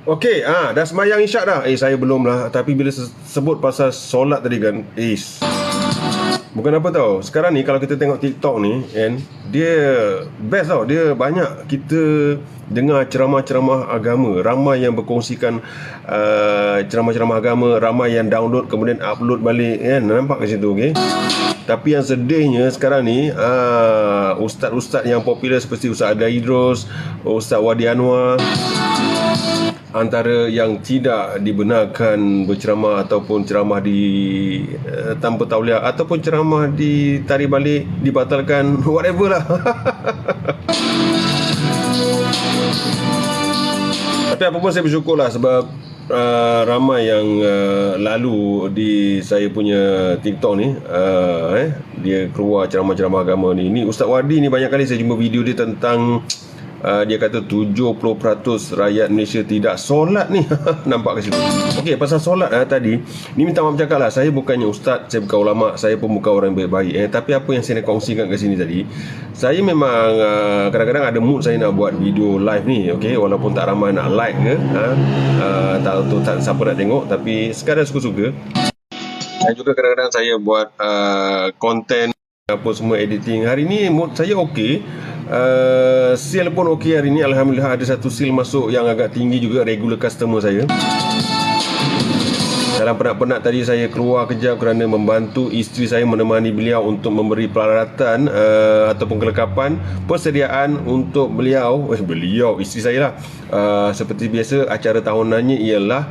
Okey, dah sembahyang isyak dah. Saya belum lah. Tapi bila sebut pasal solat tadi kan, bukan apa tau. Sekarang ni kalau kita tengok TikTok ni kan, dia best tau. Dia banyak kita dengar ceramah-ceramah agama. Ramai yang berkongsikan ceramah-ceramah agama, ramai yang download kemudian upload balik kan. Nampak kat situ, okey. Tapi yang sedihnya sekarang ni, ustaz-ustaz yang popular seperti Ustaz Ada Idrus, Ustaz Wadi Anwar, antara yang tidak dibenarkan berceramah ataupun ceramah di tanpa tauliah ataupun ceramah ditarik balik, dibatalkan, whatever lah. Tapi apa pun saya bersyukur lah sebab ramai yang lalu di saya punya TikTok ni, dia keluar ceramah-ceramah agama ni. Ni Ustaz Wadi ni banyak kali saya jumpa video dia tentang dia kata 70% rakyat Malaysia tidak solat ni. Nampak ke situ. Okey, pasal solat tadi ni minta maaf cakap lah, saya bukannya ustaz, saya bukan ulama, saya pun bukan orang yang baik-baik. Tapi apa yang saya nak kongsikan kat sini tadi, saya memang kadang-kadang ada mood saya nak buat video live ni, okey, walaupun tak ramai nak like ke, tak siapa nak tengok, tapi sekadar suka-suka. Dan juga kadang-kadang saya buat konten apa semua, editing. Hari ni mood saya okey. Sale pun okey hari ni, alhamdulillah. Ada satu sale masuk yang agak tinggi juga, regular customer saya. Dalam penat-penat tadi saya keluar kejap kerana membantu isteri saya, menemani beliau untuk memberi peralatan ataupun kelengkapan persediaan untuk beliau, isteri saya lah. Seperti biasa, acara tahunannya ialah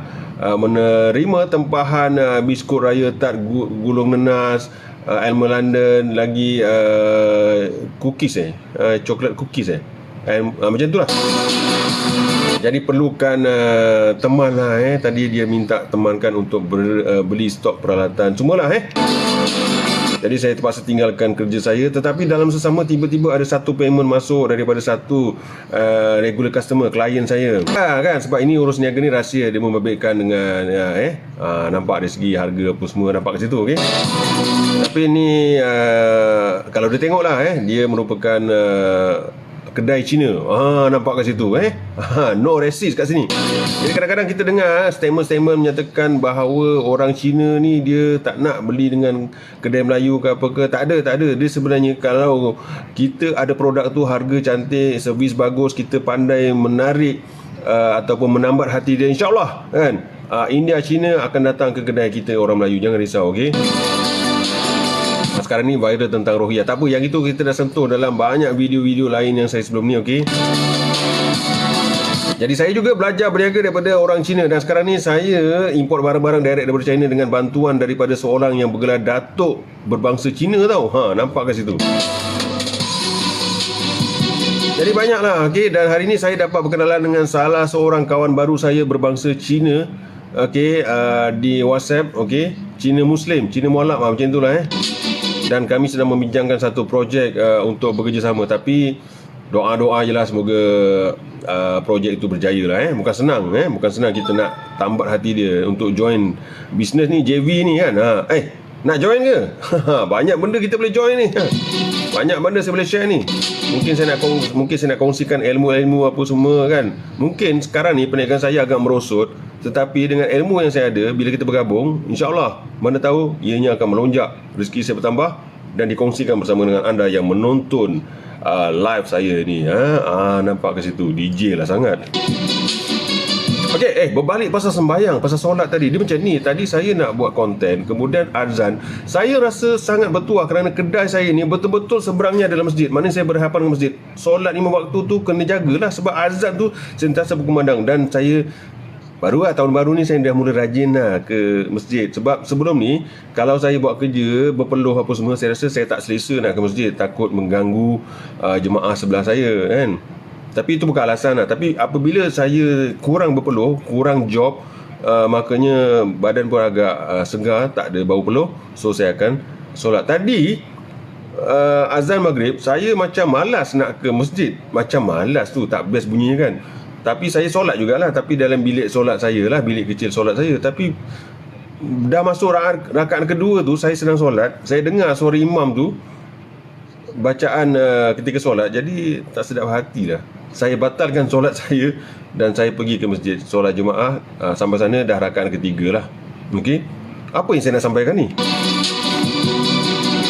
menerima tempahan biskut raya tart gulung nenas, Elmer London, lagi cookies coklat cookies macam tu lah. Jadi perlukan teman lah tadi dia minta temankan untuk beli stok peralatan semualah Jadi saya terpaksa tinggalkan kerja saya. Tetapi dalam sesama tiba-tiba ada satu payment masuk daripada satu regular customer, klien saya. Kan, sebab ini urus niaga ni rahsia, dia membabitkan dengan nampak dari segi harga apa semua, nampak kat situ, okey. Tapi ni kalau dia tengok lah dia merupakan kedai Cina. Nampak kat situ no racist kat sini. Jadi kadang-kadang kita dengar statement-statement menyatakan bahawa orang Cina ni dia tak nak beli dengan kedai Melayu ke apa ke. Tak ada. Dia sebenarnya kalau kita ada produk tu, harga cantik, servis bagus, kita pandai menarik ataupun menambat hati dia, insyaAllah kan, India, Cina akan datang ke kedai kita orang Melayu. Jangan risau, okey. Sekarang ni viral tentang Rohiyah. Tak apa, yang itu kita dah sentuh dalam banyak video-video lain yang saya sebelum ni, okey. Jadi saya juga belajar berniaga daripada orang Cina. Dan sekarang ni saya import barang-barang direct daripada China dengan bantuan daripada seorang yang bergelar Datuk berbangsa Cina tau. Nampak kat situ. Jadi banyaklah, okey. Dan hari ni saya dapat berkenalan dengan salah seorang kawan baru saya berbangsa Cina, okey, di WhatsApp, okey. Cina Muslim, Cina Mualaf macam itulah Dan kami sedang membincangkan satu projek untuk bekerjasama. Tapi doa-doa je lah, semoga projek itu berjaya lah. Bukan senang bukan senang kita nak tambat hati dia untuk join bisnes ni, JV ni kan. Nak join ke? Banyak benda kita boleh join ni. Banyak benda saya boleh share ni. Mungkin saya nak kongsikan ilmu-ilmu apa semua kan. Mungkin sekarang ni perniagaan saya agak merosot, tetapi dengan ilmu yang saya ada, bila kita bergabung, insyaAllah, mana tahu ianya akan melonjak, rezeki saya bertambah dan dikongsikan bersama dengan anda yang menonton live saya ni. Nampak ke situ, DJ lah sangat. Okey, berbalik pasal sembahyang, pasal solat tadi. Dia macam ni, tadi saya nak buat konten, kemudian azan. Saya rasa sangat bertuah kerana kedai saya ni betul-betul seberangnya adalah masjid. Mana saya berhadapan dengan masjid. Solat 5 waktu tu kena jagalah sebab azan tu sentiasa berkumandang. Dan saya tahun baru ni saya dah mula rajin lah ke masjid. Sebab sebelum ni, kalau saya buat kerja berpeluh apa semua, saya rasa saya tak selesa nak ke masjid, takut mengganggu jemaah sebelah saya kan. Tapi itu bukan alasan lah. Tapi apabila saya kurang berpeluh, kurang job, makanya badan pun agak segar, tak ada bau peluh, so saya akan solat. Tadi azan maghrib, saya macam malas nak ke masjid. Macam malas tu, tak best bunyinya kan. Tapi saya solat jugalah, tapi dalam bilik solat saya lah, bilik kecil solat saya. Tapi dah masuk rakaat kedua tu, saya sedang solat, saya dengar suara imam tu bacaan ketika solat, jadi tak sedap hati dah. Saya batalkan solat saya dan saya pergi ke masjid solat jemaah. Sampai sana dah rakaat ketiga lah. Okey, apa yang saya nak sampaikan ni?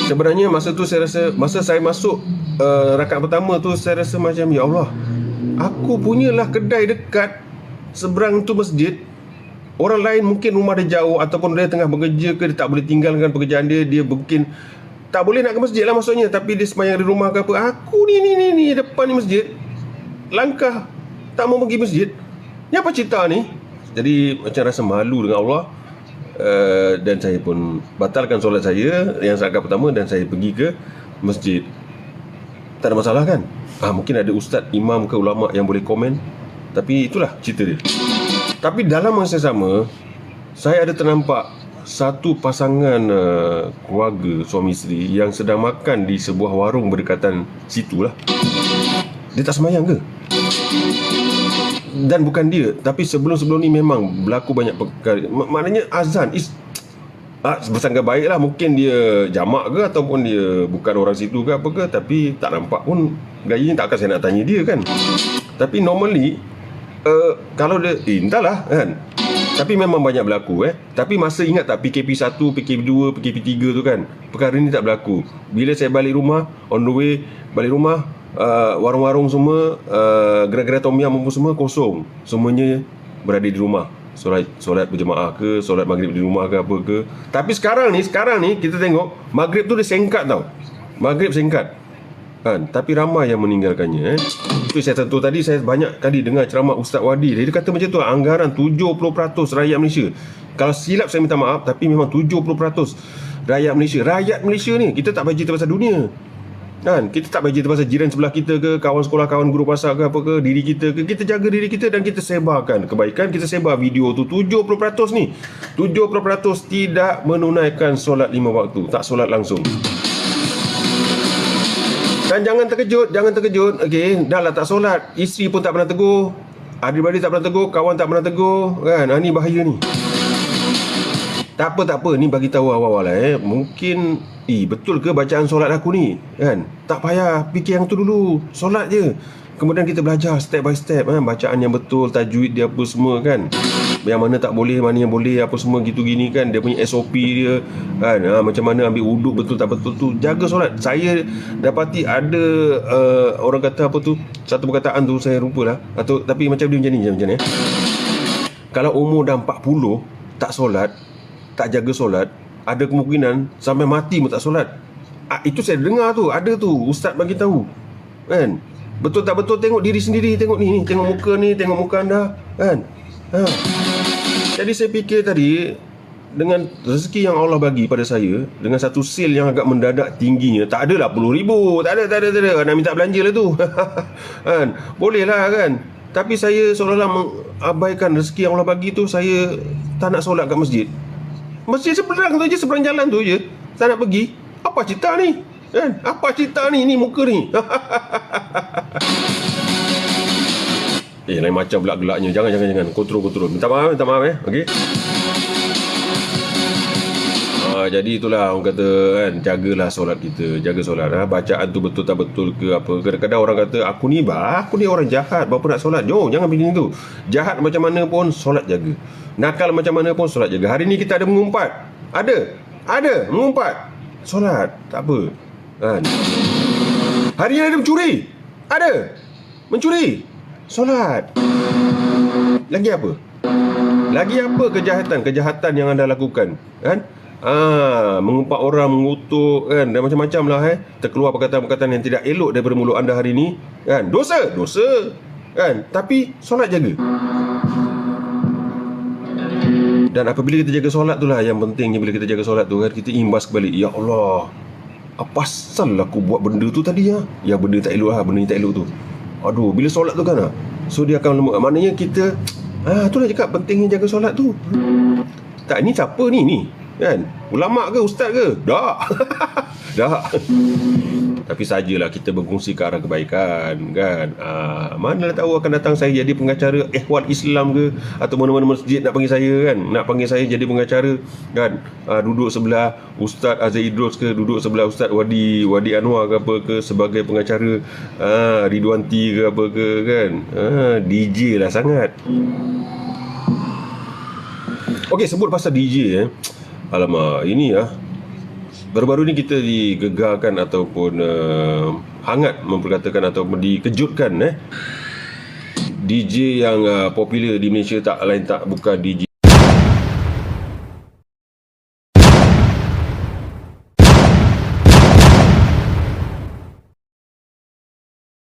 Sebenarnya masa tu saya rasa, masa saya masuk rakaat pertama tu, saya rasa macam, ya Allah, aku punyalah kedai dekat seberang tu masjid. Orang lain mungkin rumah dia jauh, ataupun dia tengah bekerja ke, dia tak boleh tinggalkan pekerjaan dia, dia mungkin tak boleh nak ke masjid lah maksudnya, tapi dia sembahyang di rumah ke apa. Aku ni depan ni masjid, langkah tak mau pergi masjid. Ni apa cerita ni? Jadi macam rasa malu dengan Allah. Dan saya pun batalkan solat saya yang rakaat pertama dan saya pergi ke masjid. Tak ada masalah kan? Mungkin ada ustaz, imam ke ulama yang boleh komen, tapi itulah cerita dia. Tapi dalam masa sama, saya ada ternampak satu pasangan keluarga suami isteri yang sedang makan di sebuah warung berdekatan situ lah. Dia tak sembahyang ke? Dan bukan dia, tapi sebelum-sebelum ni memang berlaku banyak perkara. Maknanya azan bersangka baik lah, mungkin dia jamak ke ataupun dia bukan orang situ ke apa ke, tapi tak nampak pun gaya ni. Takkan saya nak tanya dia kan. Tapi normally kalau dia entahlah kan, tapi memang banyak berlaku. Tapi masa ingat tak PKP 1, PKP 2, PKP 3 tu kan, perkara ni tak berlaku. Bila saya balik rumah, on the way balik rumah, warung-warung semua, gerai-gerai tom yum semua kosong. Semuanya berada di rumah, solat berjemaah ke, solat maghrib di rumah ke apa ke. Tapi sekarang ni kita tengok maghrib tu dia singkat tau. Maghrib singkat kan, tapi ramai yang meninggalkannya. Itu saya tentu tadi, saya banyak kali dengar ceramah Ustaz Wadi. Dia kata macam tu, anggaran 70% rakyat Malaysia. Kalau silap saya minta maaf, tapi memang 70% rakyat Malaysia. Rakyat Malaysia ni, kita tak baca pasal dunia kan, kita tak baca pasal jiran sebelah kita ke, kawan sekolah, kawan guru pasar ke apa ke, diri kita ke. Kita jaga diri kita dan kita sebarkan kebaikan. Kita sebar video tu. 70% ni, 70% tidak menunaikan solat 5 waktu, tak solat langsung. Dan jangan terkejut. Okey, dah lah tak solat, isteri pun tak pernah tegur, adik-beradik tak pernah tegur, kawan tak pernah tegur kan. Ni bahaya ni. Tak apa, ni bagi tahu awal-awal lah. Mungkin betul ke bacaan solat aku ni kan? Tak payah fikir yang tu dulu, solat je. Kemudian kita belajar step by step bacaan yang betul, tajwid dia apa semua kan, yang mana tak boleh, mana yang boleh, apa semua gitu gini kan. Dia punya SOP dia kan, macam mana ambil wuduk betul tak betul tu. Jaga solat. Saya dapati ada orang kata apa tu, satu perkataan tu saya lupa lah, tapi macam dia macam ni. Kalau umur dah 40 tak solat, tak jaga solat, ada kemungkinan sampai mati pun tak solat. Itu saya dengar tu, ada tu ustaz bagi tahu kan. Betul tak betul, tengok diri sendiri. Tengok ni, tengok muka ni, tengok muka anda kan. Jadi saya fikir tadi, dengan rezeki yang Allah bagi pada saya, dengan satu sale yang agak mendadak tingginya, tak adalah RM10,000, tak ada, nak minta belanja lah tu kan, boleh lah kan. Tapi saya seolah-olah mengabaikan rezeki yang Allah bagi tu. Saya tak nak solat kat masjid. Masjid seberang tu je, seberang jalan tu je, tak nak pergi. Apa cerita ni kan? Apa cerita ni muka ni lain macam gelak-gelaknya. Jangan kontrol. Minta maaf okey. Jadi itulah orang kata kan, jagalah solat kita, jaga solat. Bacaan tu betul tak betul ke apa. Kadang-kadang orang kata aku ni orang jahat, berapa nak solat. Jangan begini tu. Jahat macam mana pun solat jaga, nakal macam mana pun solat jaga. Hari ni kita ada mengumpat, ada mengumpat, solat tak apa kan. Hari ni ada mencuri, solat. Lagi apa kejahatan yang anda lakukan kan? Mengumpat orang, mengutuk kan, dan macam-macam lah terkeluar perkataan-perkataan yang tidak elok daripada mulut anda hari ni kan. Dosa kan, tapi solat jaga. Dan apabila kita jaga solat tu lah yang pentingnya. Bila kita jaga solat tu kan, kita imbas kembali, ya Allah, apa asal aku buat benda tu tadi ya benda tak elok lah, benda yang tak elok tu. Bila solat tu kan so dia akan lemuk. Maknanya kita itulah cakap pentingnya jaga solat tu. Tak, ni siapa ni kan? Ulama ke ustaz ke? Dah. Tapi sajalah kita berkongsi ke arah kebaikan kan. Manalah tahu akan datang saya jadi pengacara Ikhwan Islam ke, atau mana-mana masjid nak panggil saya kan, nak panggil saya jadi pengacara kan. Duduk sebelah Ustaz Azhar Idrus ke, duduk sebelah Ustaz Wadi Anwar ke apa ke sebagai pengacara, Ridwanti ke apa ke kan. DJ lah sangat. Okey, sebut pasal DJ alamak, ini baru-baru ni kita digegarkan ataupun hangat memperkatakan ataupun dikejutkan DJ yang popular di Malaysia tak lain tak bukan DJ